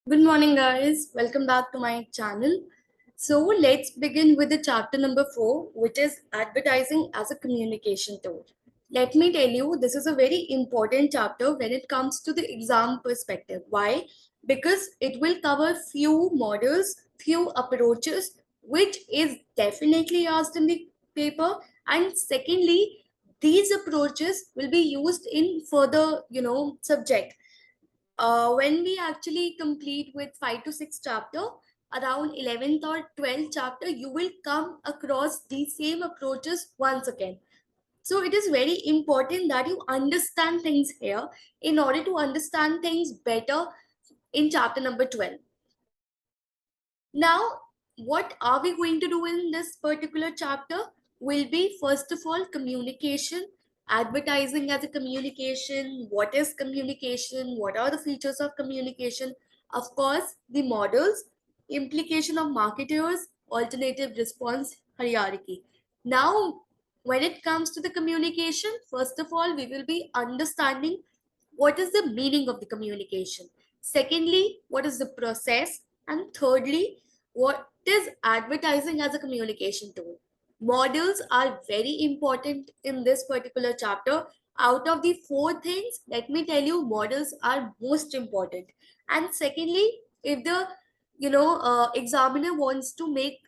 Good morning, guys. Welcome back to my channel. So, let's begin with the chapter number 4, which is advertising as a communication tool. Let me tell you, this is a very important chapter when it comes to the exam perspective. Why? Because it will cover few models, few approaches, which is definitely asked in the paper. And secondly, these approaches will be used in further, subject when we actually complete with 5 to 6 chapter, around 11th or 12th chapter, you will come across these same approaches once again. So it is very important that you understand things here in order to understand things better in chapter number 12. Now, what are we going to do in this particular chapter? Will be first of all communication, advertising as a communication, what is communication, what are the features of communication, of course, the models, implication of marketers, alternative response hierarchy. Now, when it comes to the communication, first of all, we will be understanding what is the meaning of the communication. Secondly, what is the process? And thirdly, what is advertising as a communication tool? Models are very important in this particular chapter. Out of the four things, let me tell you, models are most important. And secondly, if the examiner wants to make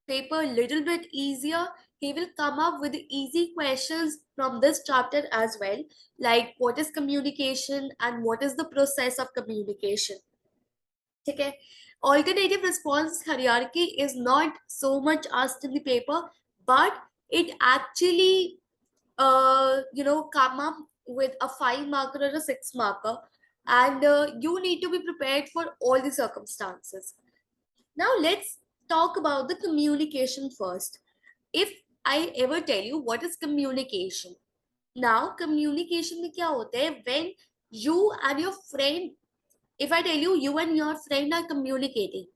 paper a little bit easier, he will come up with easy questions from this chapter as well, like what is communication and what is the process of communication. Okay. Alternative response hierarchy is not so much asked in the paper, but it actually come up with a 5 marker or a 6 marker, and you need to be prepared for all the circumstances. Now let's talk about the communication first. If I ever tell you what is communication, now communication में क्या होता है? When you and your friend, if I tell you you and your friend are communicating,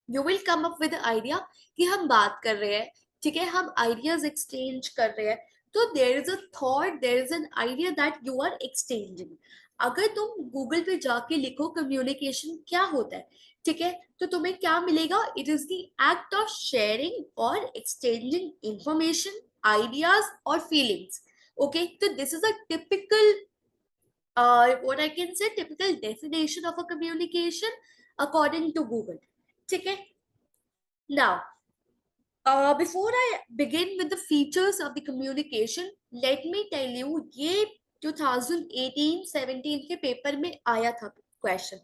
you will come up with the idea कि हम बात कर रहे हैं, ठीक है, हम ideas exchange कर रहे हैं. तो there is a thought, there is an idea that you are exchanging. अगर तुम गूगल पे जाके लिखो कम्युनिकेशन क्या होता है, ठीक है, तो तुम्हें क्या मिलेगा? It is the act of sharing और एक्सचेंजिंग इंफॉर्मेशन, आइडियाज और feelings. Okay, so this is a typical, what I can say, typical definition of a communication according to Google. Okay, now before I begin with the features of the communication, let me tell you, ये 2018-17 के paper में आया था question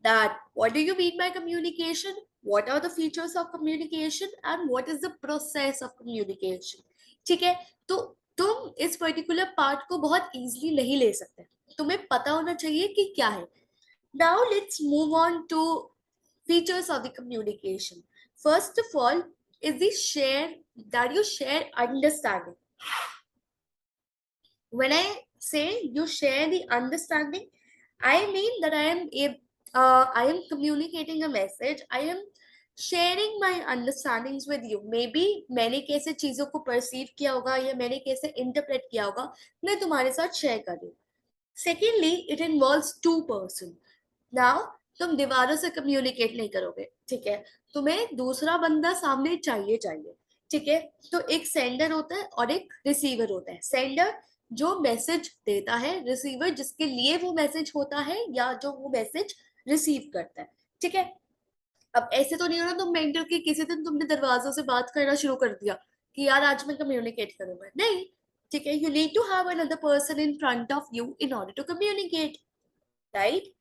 that what do you mean by communication, what are the features of communication and what is the process of communication. ठीक है, तो तुम इस पर्टिकुलर पार्ट को बहुत इजीली नहीं ले सकते, तुम्हें पता होना चाहिए कि क्या है. Now let's move on to features of the communication. First of all, is the share that you share understanding. When I say you share the understanding, I mean that I am communicating a message. I am sharing my understandings with you. Maybe मैंने कैसे चीजों को perceive किया होगा या मैंने कैसे interpret किया होगा, मैं तुम्हारे साथ share कर रही हूँ. Secondly, it involves two person. Now, तुम दीवारों से कम्युनिकेट नहीं करोगे, ठीक है, तुम्हें दूसरा बंदा सामने चाहिए चाहिए. ठीक है, तो एक सेंडर होता है और एक रिसीवर होता है. सेंडर जो मैसेज देता है, रिसीवर जिसके लिए वो मैसेज होता है या जो वो मैसेज रिसीव करता है. ठीक है, अब ऐसे तो नहीं हो रहा तुम मेंटर की किसी दिन तुमने दरवाजों से बात करना शुरू कर दिया कि यार आज मैं कम्युनिकेट करूंगा, नहीं. ठीक है, you need to have another person in front of you in order to communicate, right.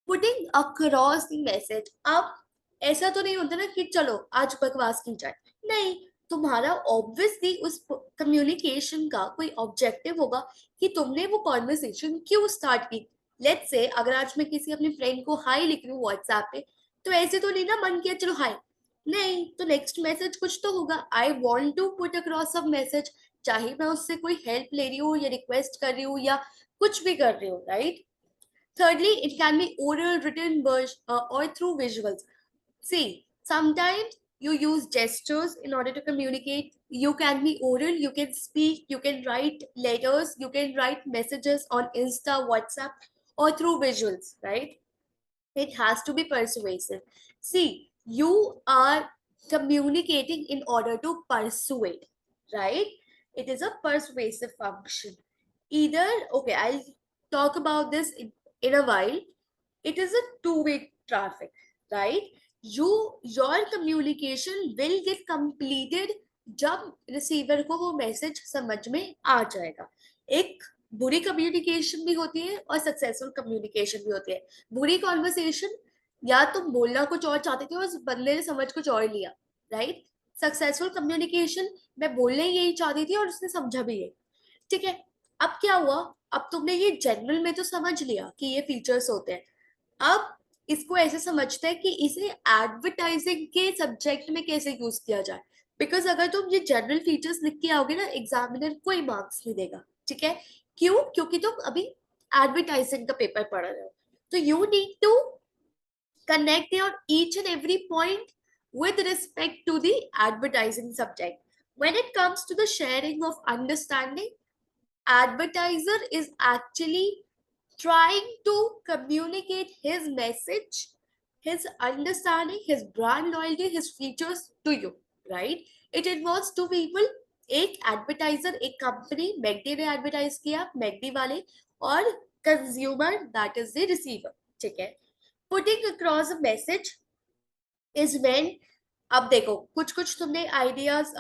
Putting across the message. अब ऐसा तो नहीं होता ना कि चलो आज बकवास की जाए, नहीं. तुम्हारा ऑब्वियसली उस कम्युनिकेशन का कोई ऑब्जेक्टिव होगा कि तुमने वो कॉन्वर्सेशन क्यों स्टार्ट की. लेट्स से अगर आज मैं किसी अपने फ्रेंड को हाई लिख रही हूँ व्हाट्सएप पे, तो ऐसे तो नहीं ना मन किया चलो हाय, नहीं, तो नेक्स्ट मैसेज कुछ तो होगा. I want to put across सब मैसेज, चाहे मैं उससे कोई हेल्प ले रही हूँ या रिक्वेस्ट कर रही हूँ या कुछ भी कर रही हूँ, right. Thirdly, it can be oral, written, or through visuals. See, sometimes you use gestures in order to communicate. You can be oral, you can speak, you can write letters, you can write messages on Insta, WhatsApp, or through visuals, right? It has to be persuasive. See, you are communicating in order to persuade, right? It is a persuasive function. Either, okay, I'll talk about this in a while. It is a two-way traffic, right? Your communication will get completed जब receiver को वो message समझ में आ जाएगा. एक बुरी communication भी होती है और सक्सेसफुल कम्युनिकेशन भी होती है. बुरी कॉन्वर्सेशन, या तुम बोलना कुछ और चाहते थे और बंदे ने समझ कुछ और लिया, राइट? सक्सेसफुल कम्युनिकेशन, मैं बोलने यही चाहती थी और उसने समझा भी है, ठीक है. अब क्या हुआ, अब तुमने ये जनरल में तो समझ लिया कि ये फीचर्स होते हैं. अब इसको ऐसे समझते हैं कि इसे एडवर्टाइजिंग के सब्जेक्ट में कैसे यूज किया जाए. बिकॉज अगर तुम ये जनरल फीचर्स लिख के आओगे ना, एग्जामिनर कोई मार्क्स नहीं देगा, ठीक है. क्यों? क्योंकि तुम अभी एडवर्टाइजिंग का पेपर पढ़ रहे हो. तो you need to connect your each and every point with respect to the advertising subject. When it comes to the sharing of understanding, advertiser is actually trying to communicate his message, his understanding, his brand loyalty, his features to you, right? It involves two people. एक advertiser, एक company, McD ने advertise किया, McD वाले, और consumer, that is the receiver, ठीक है. Putting across a message is when, अब देखो कुछ कुछ तुमने आइडियाज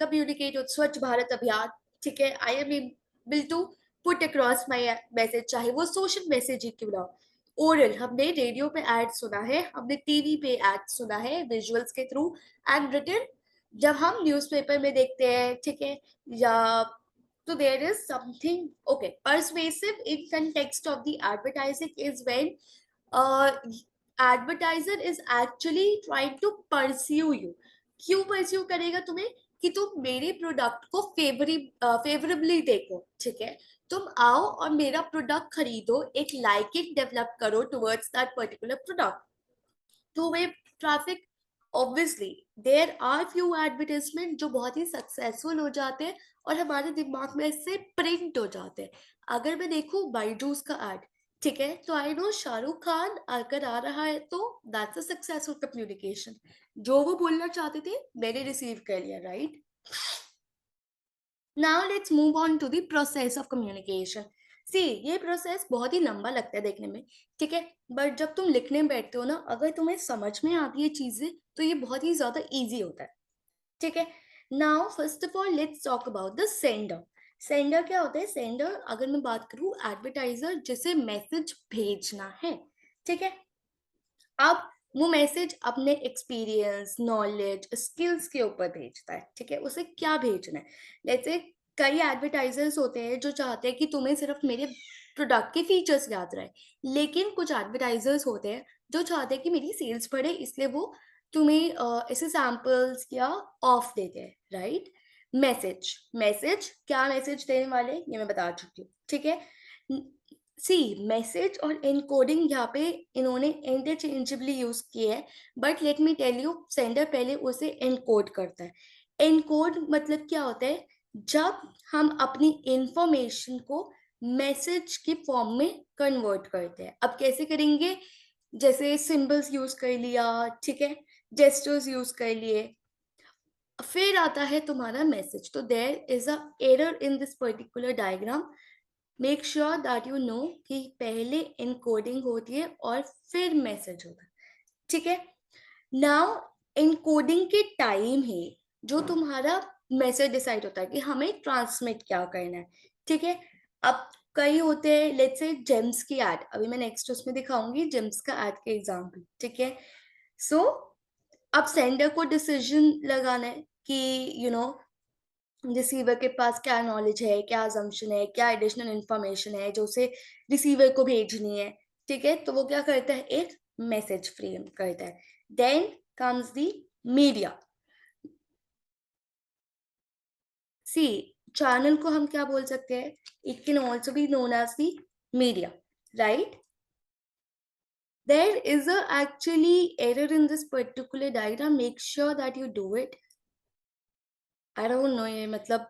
कम्युनिकेट हो, स्वच्छ भारत अभियान, ठीक है. I am able to put across my message, चाहे वो सोशल मैसेज ही क्यों ना हो. ओरल, हमने रेडियो पे ऐड सुना है, हमने टीवी पे ऐड सुना है विजुअल्स के थ्रू. एंड रिटन, जब हम न्यूज़पेपर में देखते हैं, ठीक है, या तो देयर इज समथिंग, ओके. परsuasive in context of the advertising is when advertiser is actually trying to persuade you. क्यों परस्यू करेगा तुम्हें? कि तुम मेरे प्रोडक्ट को फेवरेबली देखो, ठीक है. तुम आओ और मेरा प्रोडक्ट खरीदो, एक लाइकिंग डेवलप करो towards that particular product. Two way traffic. Obviously there are few advertisement जो बहुत ही सक्सेसफुल हो जाते हैं और हमारे दिमाग में इससे प्रिंट हो जाते हैं. अगर मैं देखूं बाईजूस का एड, ठीक है, तो आई नो शाहरुख खान अगर आ रहा है तो दैट्स अ सक्सेसफुल कम्युनिकेशन. जो वो बोलना चाहते थे मैंने रिसीव कर लिया, right? Now let's move on to the process of communication. See, ये प्रोसेस बहुत ही लंबा लगता है देखने में, ठीक है. बट जब तुम लिखने में बैठते हो ना, अगर तुम्हें समझ में आती है चीजें, तो ये बहुत ही ज्यादा इजी होता है, ठीक है. Now first of all let's talk about the sender. Sender क्या होता है? सेंडर, अगर मैं बात करूं, एडवर्टाइजर जिसे मैसेज भेजना है, ठीक है. अब वो मैसेज अपने एक्सपीरियंस, नॉलेज, स्किल्स के ऊपर भेजता है, ठीक है. उसे क्या भेजना है? जैसे कई एडवर्टाइजर्स होते हैं जो चाहते हैं कि तुम्हें सिर्फ मेरे प्रोडक्ट के फीचर्स याद रहे. लेकिन कुछ एडवर्टाइजर्स होते हैं जो चाहते हैं कि मेरी सेल्स बढ़े, इसलिए वो तुम्हें ऐसे सैम्पल्स या ऑफ देते हैं, राइट? मैसेज, मैसेज क्या मैसेज देने वाले ये मैं बता चुकी हूँ, ठीक है. सी, मैसेज और एनकोडिंग यहाँ पे इन्होंने इंटरचेंजेबली यूज किए हैं. But let me tell you, sender पहले उसे एनकोड करता है. एनकोड मतलब क्या होता है? जब हम अपनी इंफॉर्मेशन को मैसेज के फॉर्म में कन्वर्ट करते हैं. अब कैसे करेंगे? जैसे सिंबल्स यूज कर लिया, ठीक है, जेस्टर्स यूज कर लिए, फिर आता है तुम्हारा मैसेज. तो there is a error in this particular diagram. Make sure that you know कि पहले इनकोडिंग होती है और फिर मैसेज होता है, ठीक है. नाउ इनकोडिंग के टाइम ही जो तुम्हारा मैसेज डिसाइड होता है कि हमें ट्रांसमिट क्या करना है, ठीक है. अब कई होते हैं, लेट्स से जेम्स की एड, अभी मैं नेक्स्ट उसमें दिखाऊंगी जेम्स का एड के एग्जाम्पल, ठीक है. सो अब सेंडर को डिसीजन लगाना है कि यू नो रिसीवर के पास क्या नॉलेज है, क्या अजम्पशन है, क्या एडिशनल इंफॉर्मेशन है जो उसे रिसीवर को भेजनी है, ठीक है. तो वो क्या करता है? एक मैसेज फ्रेम करता है. Then comes the media. See, channel को हम क्या बोल सकते हैं? It can also be known as the media, right? There is a actually error in this particular diagram. Make sure that you do it. I don't know ये मतलब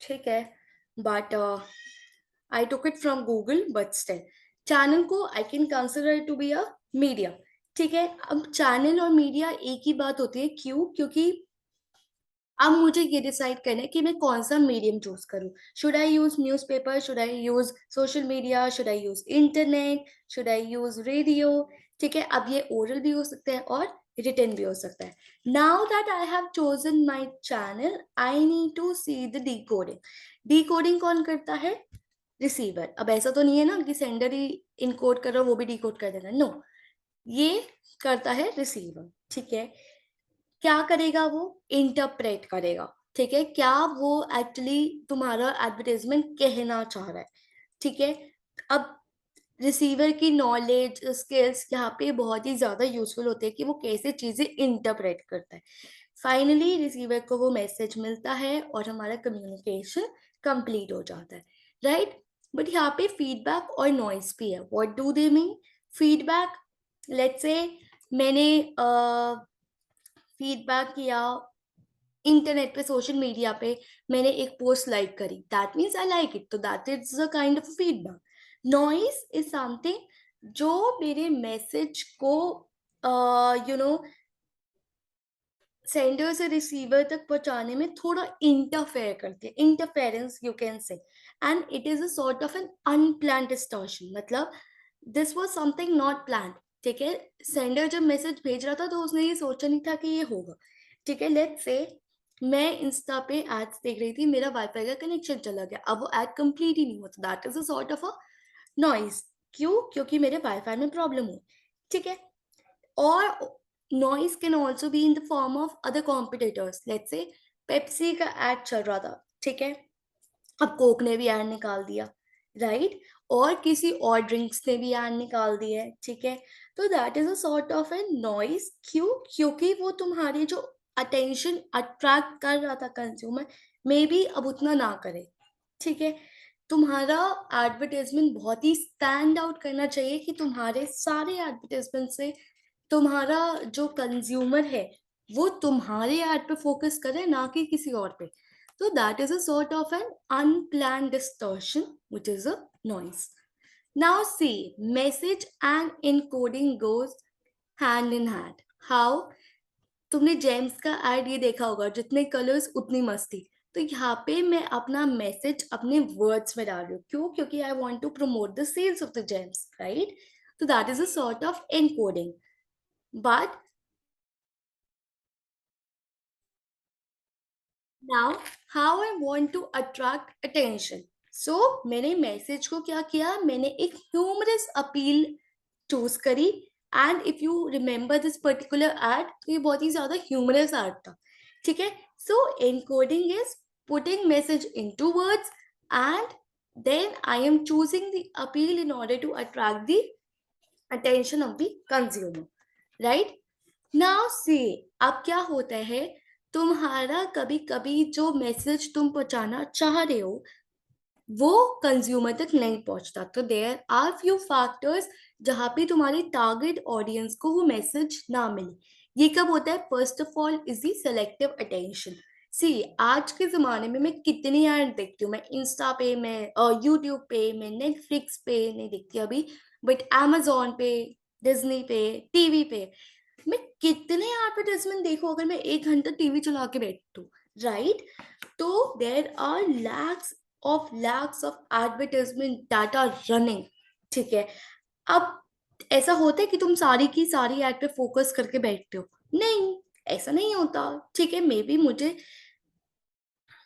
ठीक है, but I took it from Google, but still channel को I can consider it to be a media, ठीक है। अब channel और media एक ही बात होती है, क्यों? क्योंकि अब मुझे ये डिसाइड करना है कि मैं कौन सा मीडियम चूज करूं। Should I use newspaper, should I use social media, should I use internet, should I use radio? ठीक है, अब ये ओरल भी हो सकता है और रिटन भी हो सकता है। Now that I have chosen my channel, I need to see the decoding. Decoding कौन करता है? रिसीवर। अब ऐसा तो नहीं है ना कि सेंडर ही इनकोड कर रहा है, वो भी डिकोड कर देगा, नो, ये करता है रिसीवर। ठीक है, क्या करेगा वो? इंटरप्रेट करेगा। ठीक है, क्या वो एक्चुअली तुम्हारा एडवर्टाइजमेंट कहना चाह रहा है। ठीक है, अब रिसीवर की नॉलेज स्किल्स यहाँ पे बहुत ही ज्यादा यूजफुल होते हैं कि वो कैसे चीजें इंटरप्रेट करता है। फाइनली रिसीवर को वो मैसेज मिलता है और हमारा कम्युनिकेशन कंप्लीट हो जाता है, राइट। बट यहाँ पे फीडबैक और नॉइस भी है। What do they mean? Feedback, let's say मैंने फीडबैक किया इंटरनेट पे, सोशल मीडिया पे, मैंने एक पोस्ट लाइक करी, that means I like it, तो that is a kind of feedback. Noise is something जो मेरे मैसेज को यू नो सेंडर से रिसीवर तक पहुंचाने में थोड़ा इंटरफेयर करते हैं, interference you can say. And it is a sort of an unplanned distortion, मतलब this was something not planned. ठीक है, सेंडर जब मैसेज भेज रहा था तो उसने ये सोचा नहीं था कि ये होगा। ठीक है, लेट्स से मैं इंस्टा पे एड्स देख रही थी, मेरा वाईफाई का कनेक्शन चला गया, अब वो एड कंप्लीट ही नहीं हुआ, तो that is a sort of a noise. क्यों? क्योंकि मेरे वाईफाई में प्रॉब्लम हुई। ठीक है, और noise can also be in the form of other competitors. Let's say Pepsi का एड चल रहा था, ठीक है, अब कोक ने भी एड निकाल दिया, राइट, और किसी और ड्रिंक्स ने भी एड निकाल दिया है। ठीक है, तो that is a sort of A noise. क्यों? क्योंकि वो तुम्हारी जो अटेंशन अट्रैक्ट कर रहा था कंज्यूमर, मे बी अब उतना ना करे। ठीक है, तुम्हारा एडवर्टाइजमेंट बहुत ही स्टैंड आउट करना चाहिए कि तुम्हारे सारे एडवर्टाइजमेंट से तुम्हारा जो कंज्यूमर है वो तुम्हारे ऐड पे फोकस करे, ना कि किसी और पे। तो that is a sort of an unplanned distortion which is a noise. Now see, message and encoding goes hand in hand. How? तुमने जेम्स का एड ये देखा होगा, जितने कलर्स उतनी मस्ती। तो यहाँ पे मैं अपना मैसेज अपने वर्ड्स में डाल रही हूँ, क्यों? क्योंकि I want to promote the sales of the gems, right. तो that is a sort of encoding. But now, how I want to attract attention. So, मैंने मैसेज को क्या किया? मैंने एक ह्यूमरस अपील चूज करी। And if you remember this particular ad, तो ये बहुत ही ज्यादा ह्यूमरस एड था। ठीक है, so encoding is putting message into words, and then I am choosing the appeal in order to attract the attention of the consumer, right? Now see, अब क्या होता है, तुम्हारा कभी कभी जो मैसेज तुम पहुंचाना चाह रहे हो वो कंज्यूमर तक नहीं पहुंचता, तो देयर आर फ्यू फैक्टर्स जहां पे तुम्हारी टारगेट ऑडियंस को वो मैसेज ना मिले। ये कब होता है? First of all is the selective attention. See, आज के जमाने में मैं कितनी ऐड देखती हूँ, मैं इंस्टा पे, मैं यूट्यूब पे, मैं नेटफ्लिक्स पे नहीं देखती अभी, बट amazon पे, डिज्नी पे, टीवी पे मैं कितने एडवर्टाइजमेंट देखो, अगर मैं 1 घंटा टीवी चला के बैठू, राइट। तो there are lakhs of advertisement that are running. ठीक है, अब ऐसा होता है कि तुम सारी की सारी एड पे फोकस करके बैठते हो? नहीं, ऐसा नहीं होता। ठीक है, मे बी मुझे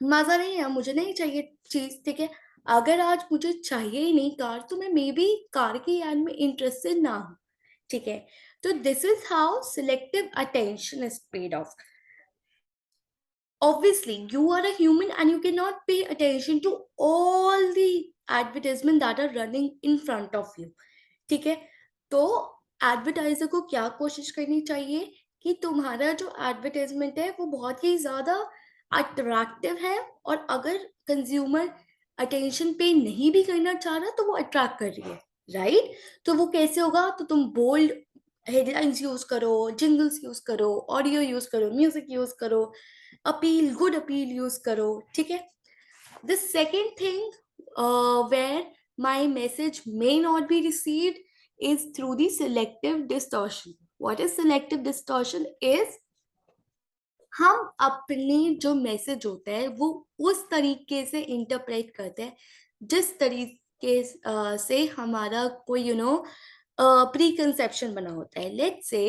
मजा नहीं है, मुझे नहीं चाहिए चीज, ठीक है, अगर आज मुझे चाहिए ही नहीं कार, तो मैं मे बी कार की एड में इंटरेस्टेड ना हूं। ठीक है, तो this is how selective attention is paid of. Obviously, you are a human and you cannot pay attention to all the advertisement that are running in front of you. ठीक है, तो advertiser को क्या कोशिश करनी चाहिए कि तुम्हारा जो एडवर्टाइजमेंट है वो बहुत ही ज्यादा अट्रैक्टिव है, और अगर कंज्यूमर अटेंशन पे नहीं भी करना चाह रहा तो वो अट्रैक्ट कर रही है, राइट। तो वो कैसे होगा? तो तुम बोल्ड हेडलाइंस यूज करो, जिंगल्स यूज करो, ऑडियो यूज करो, म्यूजिक यूज करो, अपील, गुड अपील यूज करो। ठीक है, the second thing where my message may not be received is through the selective distortion. What is selective distortion? Is हम अपने जो मैसेज होता है वो उस तरीके से इंटरप्रेट करते हैं जिस तरीके से हमारा कोई प्री कंसेप्शन बना होता है. लेट्स से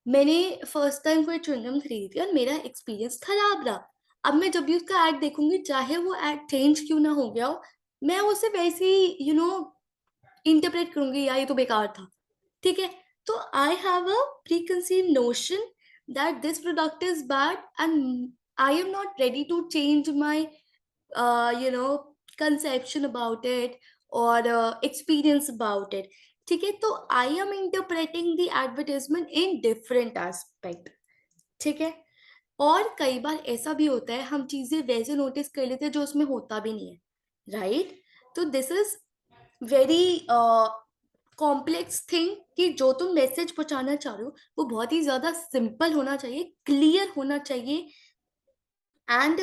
मैंने फर्स्ट टाइम कोई च्युइंगम खरीदी और मेरा एक्सपीरियंस खराब रहा. अब मैं जब भी उसका एड देखूंगी, चाहे वो एड चेंज क्यों ना हो गया हो, मैं उसे वैसे ही इंटरप्रेट करूंगी, यार ये तो बेकार था. ठीक है. तो I have a pre conceive notion that this product is bad and I am not ready to change my conception about it or experience about it. ठीक है. तो I am interpreting the advertisement in different aspect. ठीक है. और कई बार ऐसा भी होता है हम चीजें वैसे नोटिस कर लेते हैं जो उसमें होता भी नहीं है. राइट. तो this is very complex thing कि जो तुम मैसेज पहुंचाना चाह रहे हो वो बहुत ही ज्यादा सिंपल होना चाहिए, क्लियर होना चाहिए and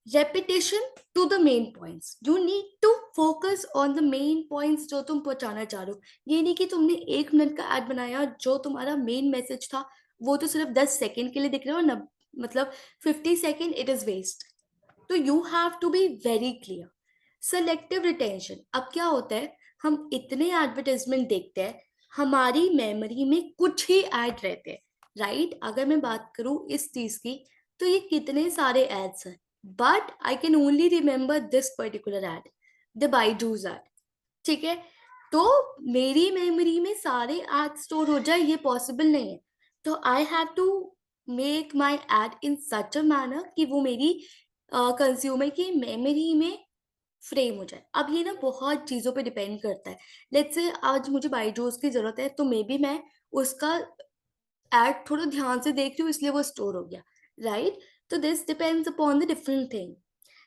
repetition to the main points. You need to focus on the main points जो तुम पहुंचाना चाह रहे हो. ये नहीं कि तुमने 1 मिनट का एड बनाया, जो तुम्हारा मेन मैसेज था वो तो सिर्फ 10 सेकेंड के लिए दिख रहा है और मतलब 50 सेकेंड इट इज वेस्ट. तो you have to be very clear. Selective retention. अब क्या होता है, हम इतने एडवर्टाइजमेंट देखते हैं, हमारी मेमोरी में कुछ ही ऐड रहते हैं. राइट. अगर मैं बात करूं इस चीज की, तो ये कितने सारे एड्स हैं, but I can only remember this particular ad, the Byju's ad. ठीक है. तो मेरी मेमोरी में सारे एड स्टोर हो जाए ये पॉसिबल नहीं है. तो I have to make my ad in such a manner कि वो मेरी कंज्यूमर की मेमोरी में फ्रेम हो जाए. अब ये ना बहुत चीजों पे डिपेंड करता है. लेट्स से आज मुझे बायजूस की जरूरत है, तो मे बी मैं उसका एड थोड़ा ध्यान से देख रही हूँ इसलिए वो स्टोर हो गया. राइट. तो this depends upon the different thing.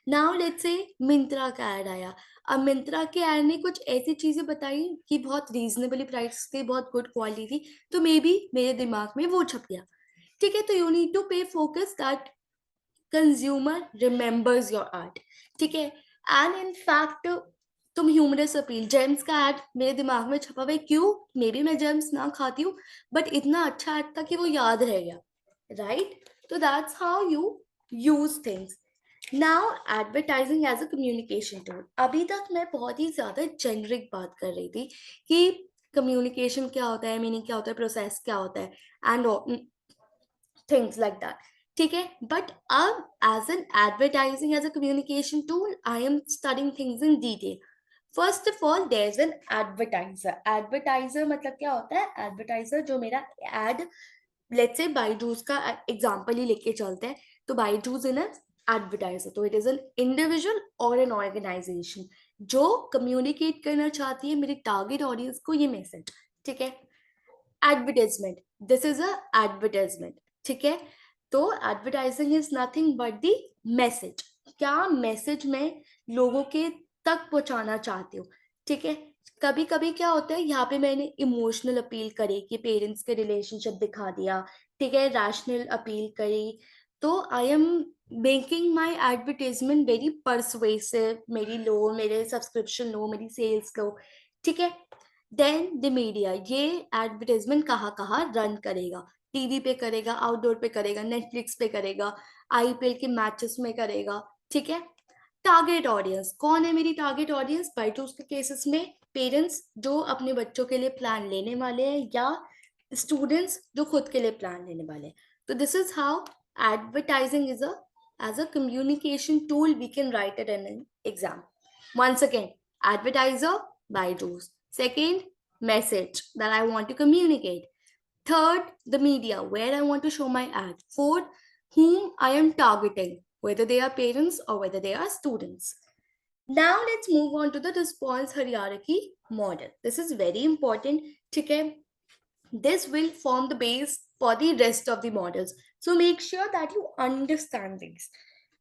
Now let's say Myntra का ऐड आया. अब मिंत्रा के ऐड ने कुछ ऐसी चीजें बताई कि बहुत रीजनेबली प्राइस थी, बहुत गुड क्वालिटी थी, तो मे बी मेरे दिमाग में वो छप गया. ठीक है. तो यू नीड टू पे focus that consumer remembers your art. ठीक है. एंड इन फैक्ट तुम ह्यूमरस अपील, जेम्स का एड मेरे दिमाग में छपा हुआ है. क्यों? मे बी मैं जेम्स ना खाती हूँ, बट इतना अच्छा एड था कि वो याद रह गया. राइट. तो that's how you use things. Now advertising as a communication tool. अभी तक मैं बहुत ही ज्यादा जेनरिक बात कर रही थी कि कम्युनिकेशन क्या होता है, मीनिंग क्या होता है, प्रोसेस क्या होता है, एंड थिंग्स लाइक दैट. ठीक है. बट अब as an advertising as a communication tool I am studying things in detail. First of all there is an advertiser. Advertiser मतलब क्या होता है? एडवर्टाइजर जो मेरा एड, लेट्स से बायजूस का एग्जांपल ही लेके चलते हैं. तो बायजूस इन एडवर्टाइजर, तो इट इज एन इंडिविजुअल और एन ऑर्गेनाइजेशन जो कम्युनिकेट करना चाहती है मेरी टारगेट ऑडियंस को ये मैसेज. ठीक है. Advertisement. This is a advertisement. ठीक है. तो advertising is nothing but the message. क्या मैसेज मैं लोगों के तक पहुंचाना चाहती हूँ. ठीक है. कभी कभी क्या होता है, यहाँ पे मैंने इमोशनल अपील करी कि पेरेंट्स के रिलेशनशिप दिखा दिया. ठीक है. रैशनल अपील करी. तो I am making my advertisement very persuasive. मेरी लो, मेरे सब्सक्रिप्शन लो, मेरी सेल्स लो. ठीक है. देन द मीडिया, ये एडवर्टाइजमेंट कहाँ कहाँ रन करेगा. टीवी पे करेगा, आउटडोर पे करेगा, नेटफ्लिक्स पे करेगा, आईपीएल के मैचेस में करेगा. ठीक है. Target audience. कौन है मेरी टारगेट ऑडियंस? बायजूस के केसेस में पेरेंट्स जो अपने बच्चों के लिए प्लान लेने वाले हैं, या स्टूडेंट्स जो खुद के लिए प्लान लेने वाले हैं. तो this is how advertising is a as a communication tool we can write it in an exam. Once again, advertiser, Byju's. Second, message that I want to communicate. Third, the media, where I want to show my ad. Fourth, whom I am targeting, whether they are parents or whether they are students. Now let's move on to the response hierarchy model. This is very important. Okay? This will form the base for the rest of the models. So make sure that you understand these.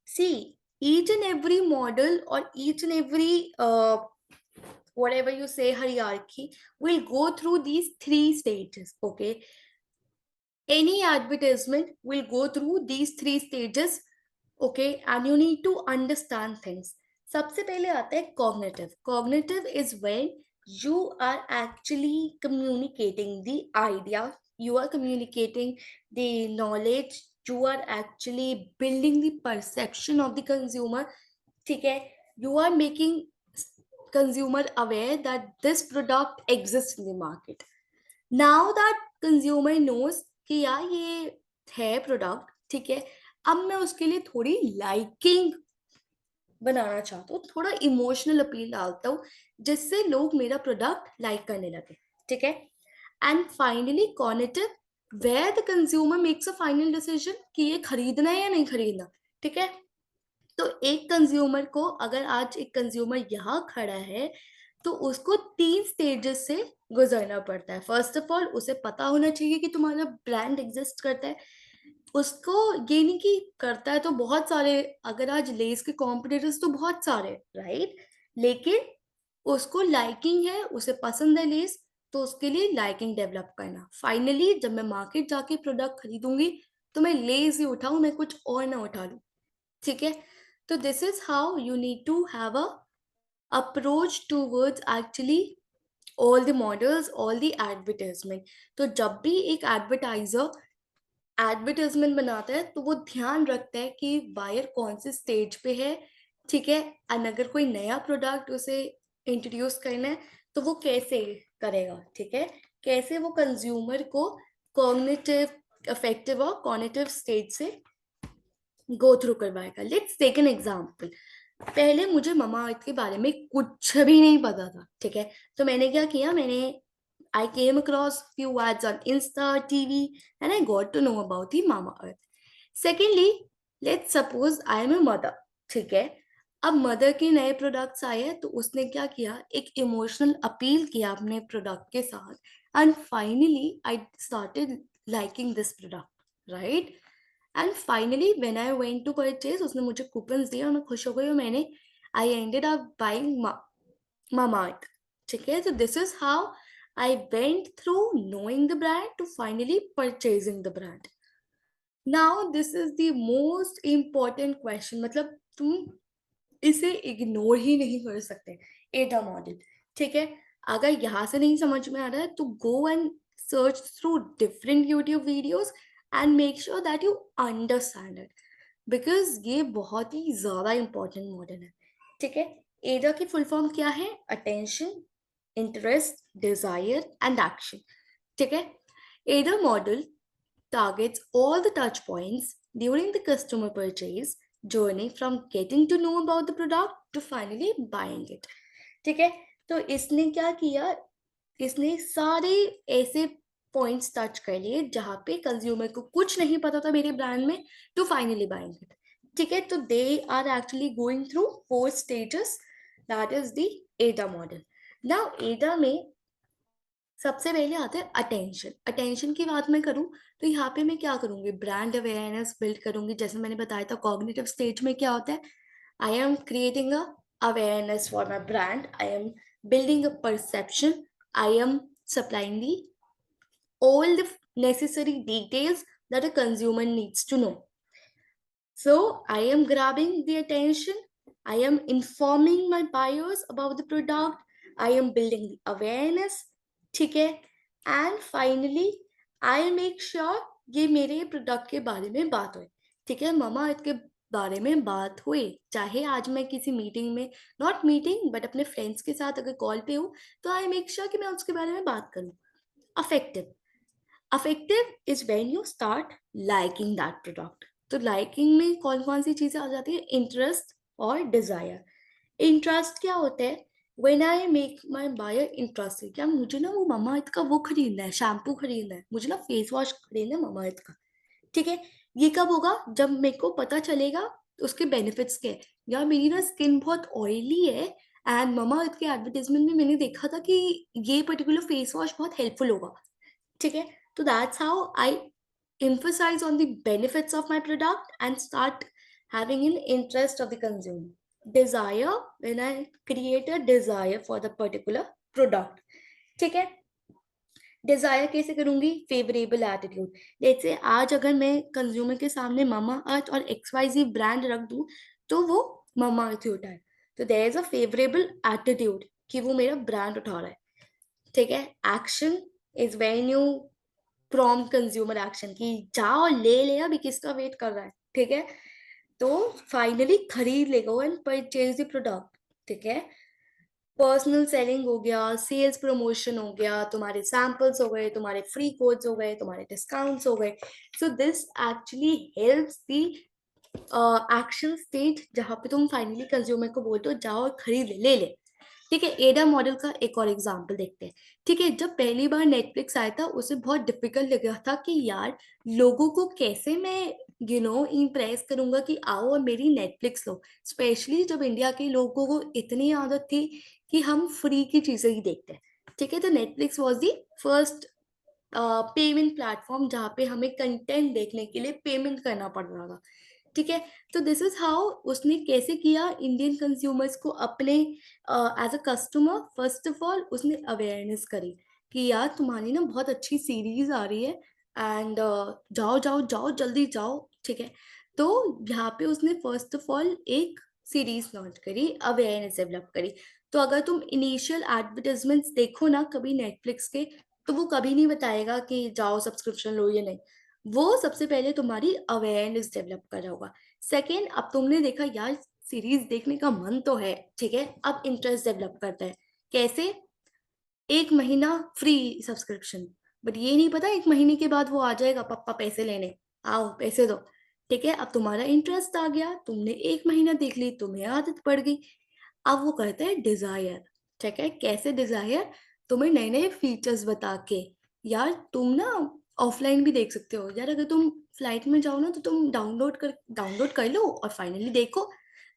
See, each and every model or each and every whatever you say hierarchy will go through these 3 stages. Okay. Any advertisement will go through these 3 stages. Okay. And you need to understand things. सबसे पहले आता है cognitive. Cognitive is when you are actually communicating the idea, you are communicating the knowledge, you are actually building the perception of the consumer. ठीक है, you are making consumer aware that this product exists in the market. Now that consumer knows कि यार ये है product, ठीक है, अब मैं उसके लिए थोड़ी लाइकिंग बनाना चाहता हूँ, थोड़ा इमोशनल अपील डालता हूँ, जिससे लोग मेरा प्रोडक्ट लाइक करने लगे, ठीक है। And finally cognitive, where the consumer makes a final decision कि ये खरीदना है या नहीं खरीदना, ठीक है। तो एक कंज्यूमर को, अगर आज एक कंज्यूमर यहाँ खड़ा है, तो उसको 3 स्टेजेस से गुजरना पड़ता है। फर्स्ट ऑफ ऑल उसे पता होना चाहिए कि तुम्हारा ब्रांड एग्जिस्ट करता है। उसको ये नहीं कि करता है तो बहुत सारे, अगर आज लेस के कॉम्पिटिटर्स तो बहुत सारे, राइट, लेकिन उसको लाइकिंग है, उसे पसंद है लेस, तो उसके लिए लाइकिंग डेवलप करना। फाइनली जब मैं मार्केट जाके प्रोडक्ट खरीदूंगी तो मैं लेस ही उठाऊं, मैं कुछ और ना उठा लूं, ठीक है। तो this is how you need to have a approach towards actually all the models, all the advertisement. तो जब भी एक एडवर्टाइजर एडवर्टाइजमेंट बनाता है तो वो ध्यान रखता है कि बायर कौन से स्टेज पे है, ठीक है, एंड अगर कोई नया प्रोडक्ट उसे इंट्रोड्यूस करना है तो वो कैसे करेगा, ठीक है, कैसे वो कंज्यूमर को कॉग्निटिव, अफेक्टिव और कॉग्निटिव स्टेज से गो थ्रू करवाएगा। Let's take an example. पहले मुझे ममा अर्थ के बारे में कुछ भी नहीं पता था, ठीक है, तो मैंने क्या किया, मैंने I came across few ads on Insta, TV, and I got to know about the Mamaearth. Secondly, let's suppose I am a mother, ठीक है, अब मदर के नए प्रोडक्ट्स आए हैं तो उसने क्या किया, एक इमोशनल अपील किया अपने प्रोडक्ट के साथ, and finally I started liking this product, right. And finally when I went to purchase, उसने मुझे कूपन्स दिए और मैं खुश हो गई और मैंने I ended up buying Mamaearth, ठीक है। तो this is how I went through knowing the brand to finally purchasing the brand. Now this is the most important question, मतलब तुम इसे इग्नोर ही नहीं कर सकते, एडा मॉडल, ठीक है। अगर यहाँ से नहीं समझ में आ रहा है तो go and search through different YouTube videos and make sure that you understand it, because ये बहुत ही ज्यादा इंपॉर्टेंट मॉडल है, ठीक है। एडा की फुल फॉर्म क्या है, attention, interest, desire and action, ठीक है। एडा model targets all the touch points during the customer purchase journey from getting to know about the product to finally buying it, ठीक है। तो इसने क्या किया, इसने सारे ऐसे पॉइंट्स टच कर लिए जहां पे कंज्यूमर को कुछ नहीं पता था मेरे ब्रांड में, टू फाइनली बाइंग इट, ठीक है। तो they are actually going through 4 stages, that is the AIDA model. Now AIDA में सबसे पहले आता है अटेंशन। अटेंशन की बात मैं करूं तो यहाँ पे मैं क्या करूंगी, ब्रांड अवेयरनेस बिल्ड करूंगी। जैसे मैंने बताया था कॉग्निटिव स्टेज में क्या होता है, I am creating a awareness for my brand, I am building a perception, I am supplying the all the necessary details that a consumer needs to know. So I am grabbing the attention, I am informing my buyers about the product, I am building the awareness, ठीक है, and finally I make sure ये मेरे product के बारे में बात हुई, ठीक है, मामा अर्थ के बारे में बात हुई। चाहे आज मैं किसी मीटिंग में, नॉट मीटिंग बट अपने फ्रेंड्स के साथ अगर कॉल पे हूँ, तो आई मेक श्योर कि मैं उसके बारे में बात करूँ। Affective, affective is when you start liking that product. तो लाइकिंग में कौन कौन सी चीजें आ जाती है, इंटरेस्ट और डिजायर। इंटरेस्ट क्या होता है, when I make my buyer interested, क्या मुझे ना वो ममा अर्थ का वो खरीदना है, शैम्पू खरीदना है, मुझे ना फेस वॉश खरीदना है ममा अर्थ का, ठीक है। ये कब होगा, जब मेरे को पता चलेगा उसके बेनिफिट्स के। यार मेरी ना स्किन बहुत ऑयली है एंड ममा अर्थ के एडवर्टाइजमेंट में मैंने देखा था कि ये पर्टिकुलर फेस वॉश बहुत हेल्पफुल होगा, ठीक है। तो that's how I emphasize on the benefits of my product and start having an interest of the consumer. Desire, when I create a desire for the particular product, ठीक है। Dzire कैसे करूंगी, favourable attitude. जैसे आज अगर मैं consumer के सामने मामा अर्थ और XYZ ब्रांड रख दूं तो वो मामा अर्थ ही उठाए, तो there is a favourable attitude, कि वो मेरा ब्रांड उठा रहा है, ठीक है। Action is when you prompt consumer action, कि जाओ ले ले, अभी किसका वेट कर रहा है, ठीक है। तो फाइनली खरीद लेगा एंड परचेज द प्रोडक्ट, ठीक है। पर्सनल सेलिंग हो गया, सेल्स प्रमोशन हो गया, तुम्हारे सैंपल्स हो गए, तुम्हारे फ्री कोड्स हो गए, तुम्हारे डिस्काउंट्स हो गए। So this actually helps the action stage, जहां पे तुम फाइनली कंज्यूमर को बोलते हो जाओ और खरीद ले, ले ले, ठीक है। एडा मॉडल का एक और एग्जांपल देखते हैं, ठीक है। जब पहली बार नेटफ्लिक्स आया था, उसे बहुत डिफिकल्ट लगा था कि यार लोगों को कैसे मैं इम्प्रेस करूंगा कि आओ और मेरी नेटफ्लिक्स लो, स्पेशली जब इंडिया के लोगों को इतनी आदत थी कि हम फ्री की चीजें ही देखते हैं, ठीक है। तो Netflix was the first payment platform जहाँ पे हमें कंटेंट देखने के लिए पेमेंट करना पड़ रहा था, ठीक है। तो दिस इज हाउ उसने कैसे किया इंडियन कंज्यूमर्स को अपने as a customer, first of all उसने अवेयरनेस करी कि यार तुम्हारी ना बहुत अच्छी सीरीज आ रही है एंड जाओ जाओ जाओ जल्दी जाओ, ठीक है। तो यहाँ पे उसने फर्स्ट ऑफ ऑल एक सीरीज लॉन्च करी, अवेयरनेस डेवलप करी। तो अगर तुम इनिशियल एडवर्टाइजमेंट्स देखो ना कभी नेटफ्लिक्स के, तो वो कभी नहीं बताएगा कि जाओ सब्सक्रिप्शन लो या नहीं, वो सबसे पहले तुम्हारी अवेयरनेस डेवलप कर रहा होगा। सेकेंड, अब तुमने देखा यार सीरीज देखने का मन तो है, ठीक है, अब इंटरेस्ट डेवलप करता है। कैसे? एक महीना फ्री सब्सक्रिप्शन, बट ये नहीं पता एक महीने के बाद वो आ जाएगा पप्पा पैसे लेने, आओ पैसे दो, ठीक है। अब तुम्हारा इंटरेस्ट आ गया, तुमने एक महीना देख ली, तुम्हें आदत पड़ गई। अब वो कहते हैं डिजायर, ठीक है। कैसे डिजायर? तुम्हें नए नए फीचर्स बता के, यार तुम ना ऑफलाइन भी देख सकते हो यार, अगर तुम फ्लाइट में जाओ ना तो तुम डाउनलोड कर लो और फाइनली देखो।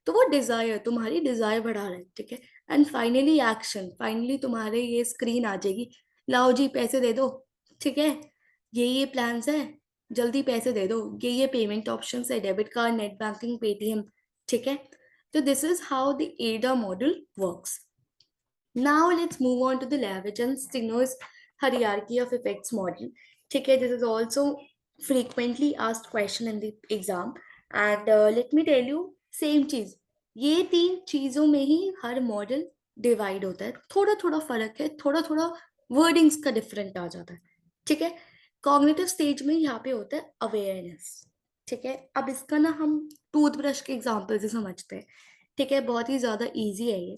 तो वो डिजायर, तुम्हारी डिजायर बढ़ा रहा है, ठीक है। एंड फाइनली एक्शन, फाइनली तुम्हारे ये स्क्रीन आ जाएगी, लाओ जी पैसे दे दो, ठीक है। ये प्लान्स है, जल्दी पैसे दे दो, ये पेमेंट ऑप्शंस है, debit card, net banking, Paytm, ठीक है। So this is how the ADA model works. Now let's move on to the Levitt and Stinner's hierarchy of effects model. ठीक है, this is also frequently asked question in the exam. And let me tell you, same चीज, ये तीन चीजों में ही हर model divide होता है, थोड़ा थोड़ा फर्क है, थोड़ा थोड़ा वर्डिंग्स का डिफरेंट आ जाता है, ठीक है। कॉग्निटिव स्टेज में यहाँ पे होता है अवेयरनेस, ठीक है। अब इसका ना हम टूथब्रश के एग्जाम्पल से समझते हैं, ठीक है। बहुत ही ज्यादा इजी है ये।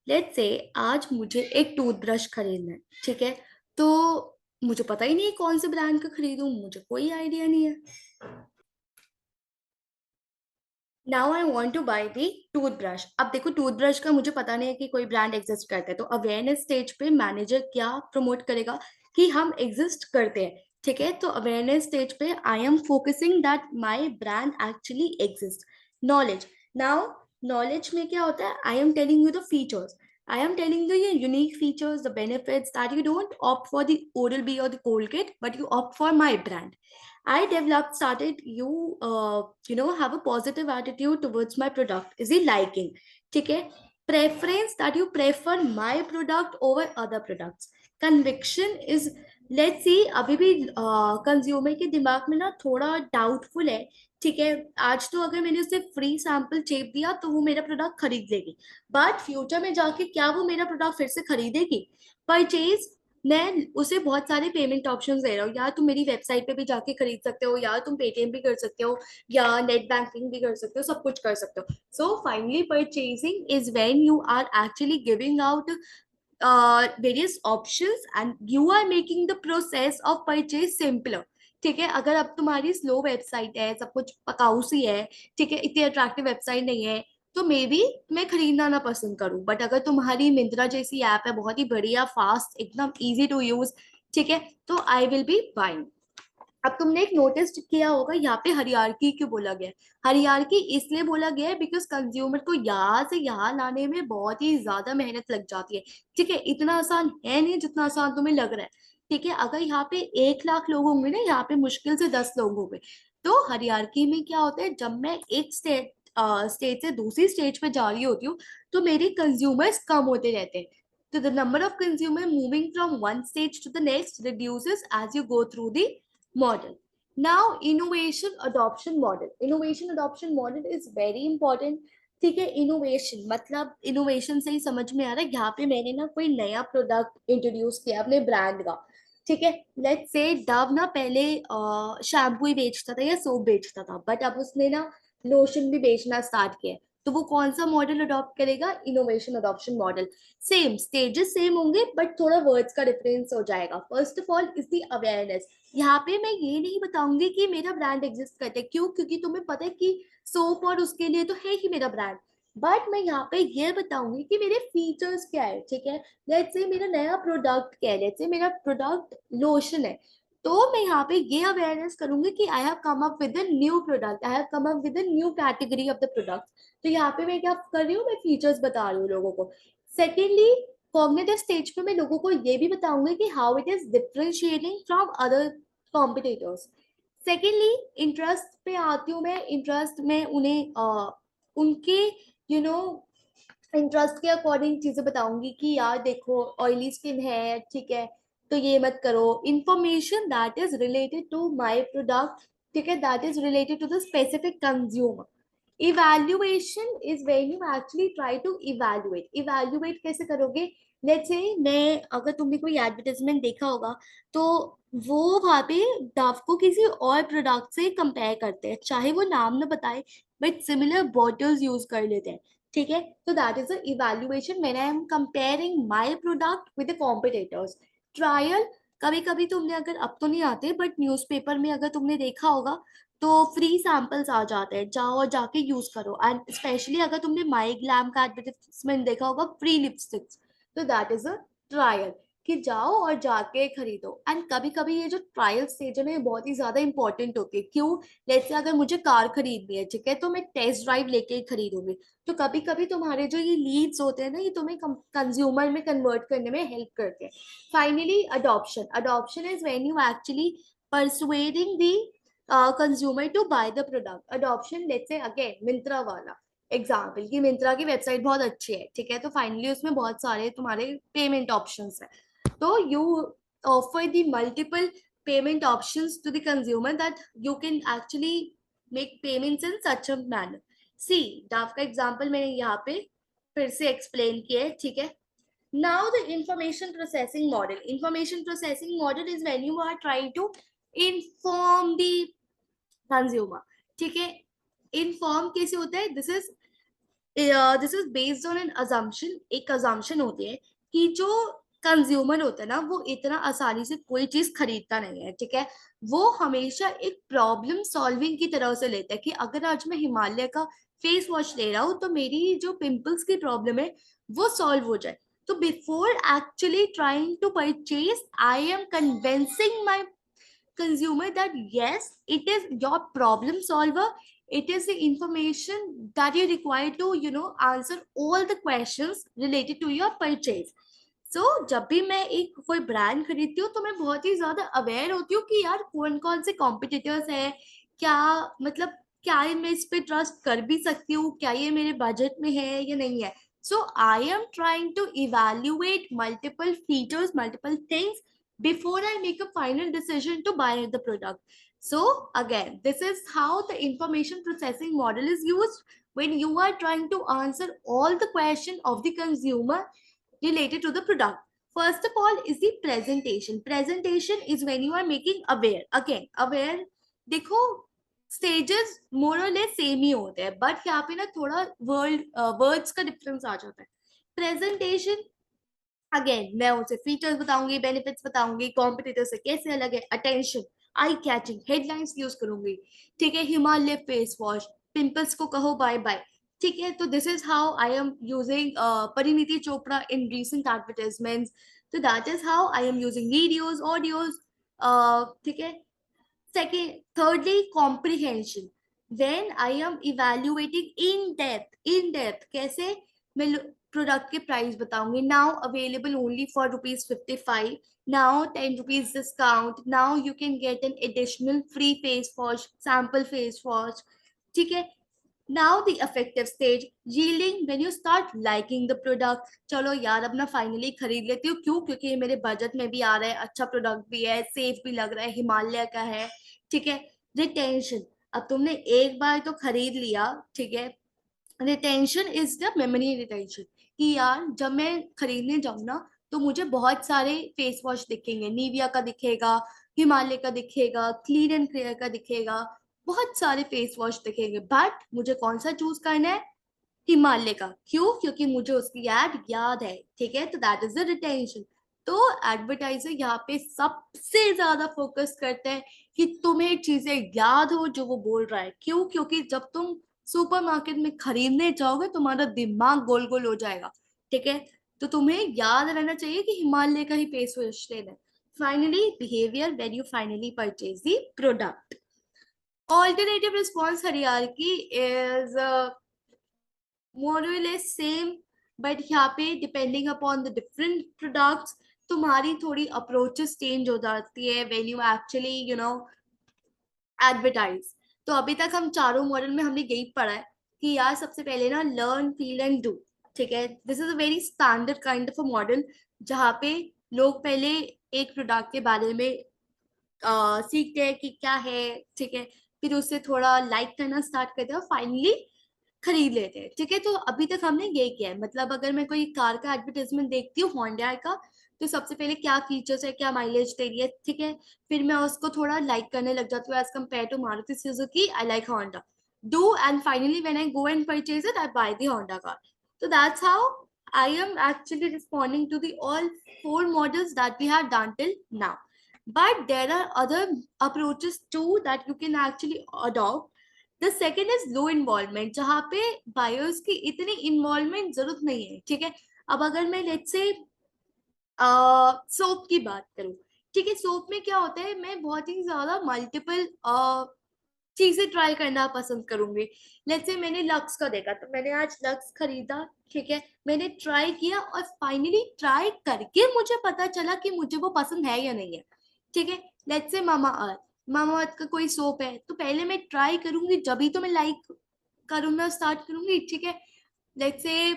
लेट्स से आज मुझे एक टूथब्रश खरीदना है, ठीक है। तो मुझे पता ही नहीं कौन से ब्रांड का खरीदूं, मुझे कोई आइडिया नहीं है। Now I want two by the toothbrush. अब देखो टूथब्रश का मुझे पता नहीं है कि कोई ब्रांड एग्जिस्ट करता है, तो अवेयरनेस स्टेज पे मैनेजर क्या प्रमोट करेगा कि हम एग्जिस्ट करते हैं, ठीक है। तो अवेयरनेस स्टेज पे I am focusing that my brand actually exist. Knowledge, now knowledge में क्या होता है, I am telling you the features, I am telling you the unique features, the benefits that you don't opt for the Oral-B or the Colgate, but you opt for my brand. I developed, started have a positive attitude towards my product. Is he liking? ठीक है. Preference that you prefer my product over other products. Conviction is, let's see, अभी भी consumer के दिमाग में ना थोड़ा doubtful है, ठीक है। आज तो अगर मैंने उसे फ्री सैंपल चेप दिया तो वो मेरा प्रोडक्ट खरीद लेगी, बट फ्यूचर में जाके क्या वो मेरा प्रोडक्ट फिर से खरीदेगी? परचेज, मैं उसे बहुत सारे पेमेंट ऑप्शंस दे रहा हूँ, या तुम मेरी वेबसाइट पे भी जाके खरीद सकते हो, या तुम पेटीएम भी कर सकते हो, या नेट बैंकिंग भी कर सकते हो, सब कुछ कर सकते हो। So finally purchasing is when you are actually giving out various options and you are making the process of purchase simpler, ठीक है। अगर अब तुम्हारी स्लो वेबसाइट है, सब कुछ पकाऊ सी है, ठीक है, इतनी अट्रैक्टिव वेबसाइट नहीं है, तो मे बी मैं खरीदना ना पसंद करूं, बट अगर तुम्हारी मिंत्रा जैसी ऐप है, बहुत ही बढ़िया, फास्ट, एकदम इजी टू यूज, ठीक है, तो आई विल बी बाइंग। अब तुमने एक नोटिस किया होगा यहाँ पे हरियार्की क्यों बोला गया है? हरियार्की इसलिए बोला गया है बिकॉज कंज्यूमर को यहाँ से यहाँ लाने में बहुत ही ज्यादा मेहनत लग जाती है, ठीक है। इतना आसान है नहीं जितना आसान तुम्हें लग रहा है, ठीक है। अगर यहाँ पे 1 लाख लोग होंगे ना, यहाँ पे मुश्किल से 10 लोग होंगे। तो हरियार्की में क्या होता है, जब मैं एक स्टेज से दूसरी स्टेज पे जा रही होती हूँ, तो मेरे कंज्यूमर्स कम होते रहते हैं। तो the number of consumer moving from one stage to the next reduces as you go through the model. Now, innovation adoption model. Innovation adoption model is very important. ठीक है। इनोवेशन मतलब इनोवेशन से ही समझ में आ रहा है, यहाँ पे मैंने ना कोई नया प्रोडक्ट इंट्रोड्यूस किया अपने ब्रांड का। ठीक है, लेट्स से डव ना पहले शैम्पू ही बेचता था या सोप बेचता था, बट अब उसने ना लोशन भी बेचना स्टार्ट किया है। तो वो कौन सा मॉडल अडॉप्ट करेगा? Innovation adoption model. Same stages same होंगे, बट थोड़ा वर्ड्स का डिफरेंस हो जाएगा। First of all is the awareness. यहाँ पे मैं ये नहीं बताऊंगी कि मेरा ब्रांड एग्जिस्ट करता है, क्यों? क्योंकि तुम्हें पता है कि सोप और उसके लिए तो है ही मेरा ब्रांड। बट मैं यहाँ पे ये बताऊंगी कि मेरे फीचर्स क्या है। ठीक है, लेट्स से मेरा नया प्रोडक्ट क्या है, लेट्स से मेरा प्रोडक्ट लोशन है। तो मैं यहाँ पे ये अवेयरनेस करूंगी कि I have come up with a new product, I have come up with a new category of the product. तो यहाँ पे मैं क्या कर रही हूँ? मैं फीचर्स बता रही हूँ लोगों को। सेकेंडली, कॉग्निटिव स्टेज पे मैं लोगों को ये भी बताऊंगी कि how it is differentiating from other competitors. Secondly, interest पे आती हूँ मैं। इंटरेस्ट में उन्हें उनके यू नो इंटरेस्ट के अकॉर्डिंग चीजें बताऊंगी कि यार देखो, ऑयली स्किन है, ठीक है, तो ये मत करो। Information that is related to my product, ठीक है, that is related to the specific consumer. Evaluation is when you actually try to evaluate. Evaluate कैसे करोगे? लेट्स से मैं, अगर तुमने कोई एडवर्टाइजमेंट देखा होगा, तो वो वहां पे डव को किसी और प्रोडक्ट से कंपेयर करते हैं, चाहे वो नाम ना बताए, बट सिमिलर बॉटल्स यूज कर लेते हैं। ठीक है, तो that is the evaluation when I am comparing my product with the competitors. Trial, कभी कभी तुमने, अगर अब तो नहीं आते, बट न्यूज़पेपर में अगर तुमने देखा होगा, तो फ्री सैंपल्स आ जाते हैं, जाओ और जाके यूज करो। एंड स्पेशली अगर तुमने माई ग्लैम का एडवर्टाइजमेंट देखा होगा, फ्री लिपस्टिक्स, तो दैट इज अ ट्रायल, कि जाओ और जाके खरीदो। एंड कभी कभी ये जो ट्रायल स्टेज है ना, ये बहुत ही ज्यादा इंपॉर्टेंट होती है। क्यों? जैसे अगर मुझे कार खरीदनी है, ठीक है, तो मैं टेस्ट ड्राइव लेके ही खरीदूंगी। तो कभी कभी तुम्हारे जो ये लीड्स होते हैं ना, ये तुम्हें कंज्यूमर में कन्वर्ट करने में हेल्प करते हैं। Finally, adoption. Adoption is when you actually persuading the consumer to buy the product. Adoption, let's say again Myntra वाला एग्जाम्पल, कि मिंत्रा की वेबसाइट बहुत अच्छी है, ठीक है, तो फाइनली उसमें बहुत सारे तुम्हारे पेमेंट ऑप्शंस है। तो you offer the multiple payment options to the consumer that you can actually make payments in such a manner. See, डाव का एग्जांपल मैंने यहाँ पे फिर से एक्सप्लेन किया है, ठीक है। Now the information processing model. Information processing model is when you are trying to inform the consumer. ठीक है, inform कैसे होता है? This is based on an assumption. एक अजम्पशन होती है कि जो कंज्यूमर होता है ना, वो इतना आसानी से कोई चीज खरीदता नहीं है, ठीक है। वो हमेशा एक प्रॉब्लम सॉल्विंग की तरह से लेता है कि अगर आज मैं हिमालय का फेस वॉश ले रहा हूँ, तो मेरी जो पिंपल्स की प्रॉब्लम है वो सॉल्व हो जाए। तो before actually trying to purchase, I am convincing my consumer that yes, it is your problem solver. It is the information that you require to answer all the questions related to your purchase. So जब भी मैं एक कोई brand खरीदती हूँ, तो मैं बहुत ही ज्यादा अवेयर होती हूँ कि यार कौन कौन से कॉम्पिटिटर्स है, क्या मतलब, क्या ये मैं इस पे ट्रस्ट कर भी सकती हूँ, क्या ये मेरे बजट में है या नहीं है। So I am trying to evaluate multiple features, multiple things before I make a final decision to buy the product. So again, this is how the information processing model is used when you are trying to answer all the question of the consumer related to the product. First of all is the presentation. Presentation is when you are making aware. Again, aware, देखो, stages more or less same ही होते हैं, but यहाँ पे ना थोड़ा words का difference आ जाता है। Presentation, अगेन मैं उसे फीचर्स बताऊंगी, बेनिफिट्स बताऊंगी, कॉम्पिटिटर से कैसे अलग है, attention, eye catching headlines use करूंगी, ठीक है, हिमालय फेस वॉश, पिंपल्स को कहो बाय बाय। ठीक है, तो this is how I am using Parineeti Chopra in recent advertisements. तो that is how I am using videos, audios, ठीक है। Second, thirdly, comprehension. When I am evaluating in depth, कैसे मैं प्रोडक्ट के प्राइस बताऊंगी। Now available only for ₹55, now ₹10 discount, now you can get an additional free face wash, sample face wash, ठीक है। Now the effective stage, yielding when you start liking the product. चलो यार, अब ना finally खरीद लेती हूँ। क्यों? क्योंकि ये मेरे बजट में भी आ रहा है, अच्छा प्रोडक्ट भी है, सेफ भी लग रहा है, हिमालय का है, ठीक है। रिटेंशन, अब तुमने एक बार तो खरीद लिया, ठीक है, retention is the memory retention, कि यार जब मैं खरीदने जाऊँ ना तो मुझे बहुत सारे फेस वॉश दिखेंगे, निविया का दिखेगा, हिमालय का दिखेगा, क्लीन एंड क्लियर का दिखेगा, बहुत सारे फेस वॉश दिखेंगे, बट मुझे कौन सा चूज करना है? हिमालय का। क्यों? क्योंकि मुझे उसकी एड याद है। ठीक है, तो दैट इज द रिटेंशन। तो एडवर्टाइजर यहाँ पे सबसे ज्यादा फोकस करते हैं कि तुम्हें चीजें याद हो जो वो बोल रहा है। क्यों? क्योंकि जब तुम सुपरमार्केट में खरीदने जाओगे तुम्हारा दिमाग गोल गोल हो जाएगा। ठीक है, तो तुम्हें याद रहना चाहिए कि हिमालय का ही फेस वॉश लेना है। Finally behaviour when you finally purchase the product. Alternative response hierarchy is more or less same, but यहाँ पे depending upon the different products तुम्हारी थोड़ी approaches change हो जाती है when you actually advertise। तो अभी तक हम चारों मॉडल में हमने यही पढ़ा है कि यार सबसे पहले ना लर्न फील एंड डू। ठीक है, this is a very standard kind of a model जहाँ पे लोग पहले एक प्रोडक्ट के बारे में सीखते हैं कि क्या है। ठीक है, फिर उससे थोड़ा लाइक करना स्टार्ट करते हैं और फाइनली खरीद लेते हैं। ठीक है, तो अभी तक हमने ये किया है। मतलब अगर मैं कोई कार का एडवर्टाइजमेंट देखती हूँ होंडा का, तो सबसे पहले क्या फीचर्स है, क्या माइलेज दे रही है, ठीक है, फिर मैं उसको थोड़ा लाइक करने लग जाती हूँ as compare to Maruti Suzuki, I like Honda do, and finally when I go and purchase it I buy the Honda car. तो that's how I am actually responding to the all four models that we have done till now. But there are other approaches too that you can actually adopt. The second is low involvement, जहाँ पे buyers की इतनी involvement जरूरत नहीं है। ठीक है, अब अगर मैं लेट्स से सोप की बात करूं, ठीक है, सोप में क्या होता है, मैं बहुत ही ज्यादा मल्टीपल चीजें ट्राई करना पसंद करूंगी। लेट्स से मैंने लक्स का देखा तो मैंने आज लक्स खरीदा। ठीक है, मैंने ट्राई किया और फाइनली ट्राई करके मुझे पता चला कि मुझे वो पसंद है या नहीं है। ठीक है, लेट्स से मामा अर्थ, मामा अर्थ का कोई सोप है तो पहले मैं ट्राई करूंगी जब ही तो मैं लाइक करूंगा स्टार्ट करूंगी। ठीक है, लेट्स से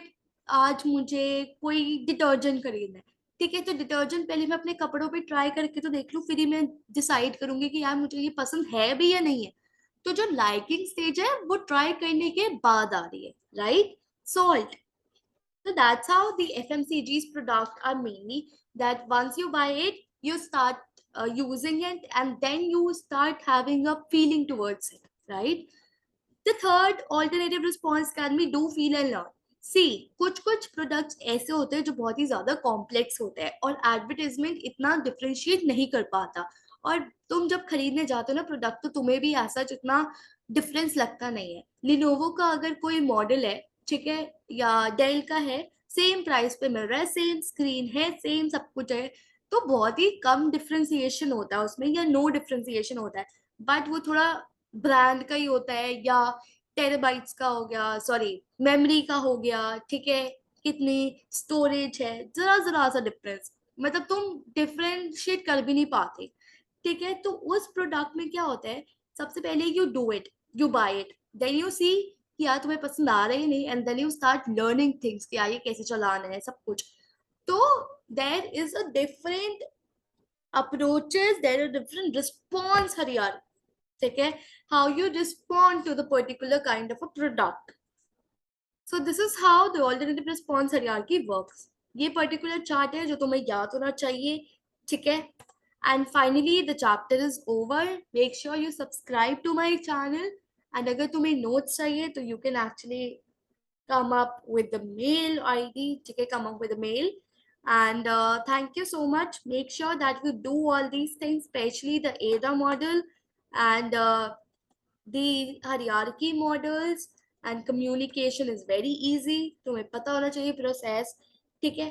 आज मुझे कोई डिटर्जेंट खरीदना है। ठीक है, तो डिटर्जेंट पहले मैं अपने कपड़ों पे ट्राई करके तो देख लूं, फिर ही मैं डिसाइड करूंगी कि यार मुझे ये पसंद है भी या नहीं है। तो जो लाइकिंग स्टेज है वो ट्राई करने के बाद आ रही है, right? Salt, so that's how the FMCG's product are mainly that once you buy it, you start using it and then you start having a feeling towards it, right? The third alternative response can be do, feel and learn. सी कुछ कुछ products ऐसे होते हैं जो बहुत ही ज्यादा complex होते हैं और एडवर्टाइजमेंट इतना डिफ्रेंशिएट नहीं कर पाता, और तुम जब खरीदने जाते हो ना प्रोडक्ट तो तुम्हें भी ऐसा जितना डिफरेंस लगता नहीं है। लिनोवो का अगर कोई मॉडल है, ठीक है, या डेल का है, सेम प्राइस पे मिल रहा है, सेम स्क्रीन है, सेम सब कुछ है, तो बहुत ही कम डिफ्रेंसिएशन होता है उसमें या नो डिफ्रेंसिएशन होता है। बट वो थोड़ा ब्रांड का ही होता है या टेराबाइट्स का हो गया, सॉरी मेमोरी का हो गया, ठीक है, कितनी स्टोरेज है, जरा जरा सा डिफरेंस, मतलब तुम डिफरेंशिएट कर भी नहीं पाते। ठीक है, तो उस प्रोडक्ट में क्या होता है, सबसे पहले you do it, you buy it, then you see कि यार तुम्हें पसंद आ रहा है नहीं, and then you start learning things कि यार ये कैसे चलाना है सब कुछ। तो there is a different approaches, there are different response हर यार। ठीक है, how you respond to the particular kind of a product. So this is how the alternative response hierarchy works. ये particular chart है जो तुम्हें याद होना चाहिए। ठीक है, and finally the chapter is over. Make sure you subscribe to my channel, and अगर तुम्हें notes चाहिए तो you can actually come up with the mail ID. ठीक है, come up with a mail. And thank you so much. Make sure that you do all these things, especially the ADA model and the hierarchy models, and communication is very easy, तुम्हें पता होना चाहिए process. ठीक है,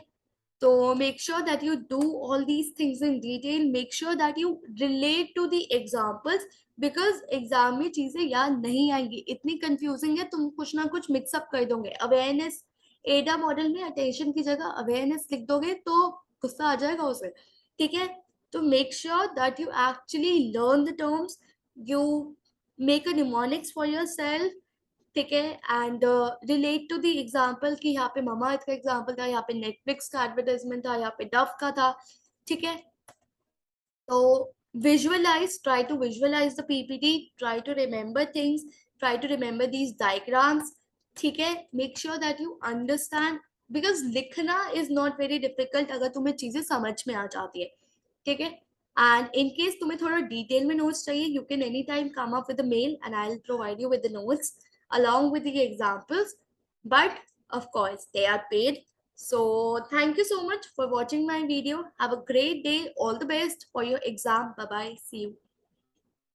तो make sure that you do all these things in detail, make sure that you relate to the examples, because exam में चीजें याद नहीं आएंगी, इतनी कंफ्यूजिंग है, तुम कुछ ना कुछ मिक्सअप कर दोगे। अवेयरनेस, एडा मॉडल में अटेंशन की जगह अवेयरनेस लिख दोगे तो गुस्सा आ जाएगा उसे। ठीक है, तो make sure that you actually learn the terms, you make a mnemonics for yourself। ठीक है, and relate to the example कि यहाँ पे मामा अर्थ का एग्जाम्पल था, यहाँ पे नेटफ्लिक्स का एडवर्टाइजमेंट था, यहाँ पे डव का था। ठीक है, तो visualise, try to visualise the PPT, try to remember things, try to remember these diagrams. ठीक है, make sure that you understand, because लिखना इज नॉट वेरी डिफिकल्ट अगर तुम्हें चीजें समझ में आ जाती है, ठीक है। एंड इन केस तुम्हें थोड़ा डिटेल में नोट्स चाहिए, you can any time come up with the male and I will provide you with the notes along with the examples, but of course they are paid. So thank you so much for watching my video. Have a great day. All the best for your exam. Bye bye. See you.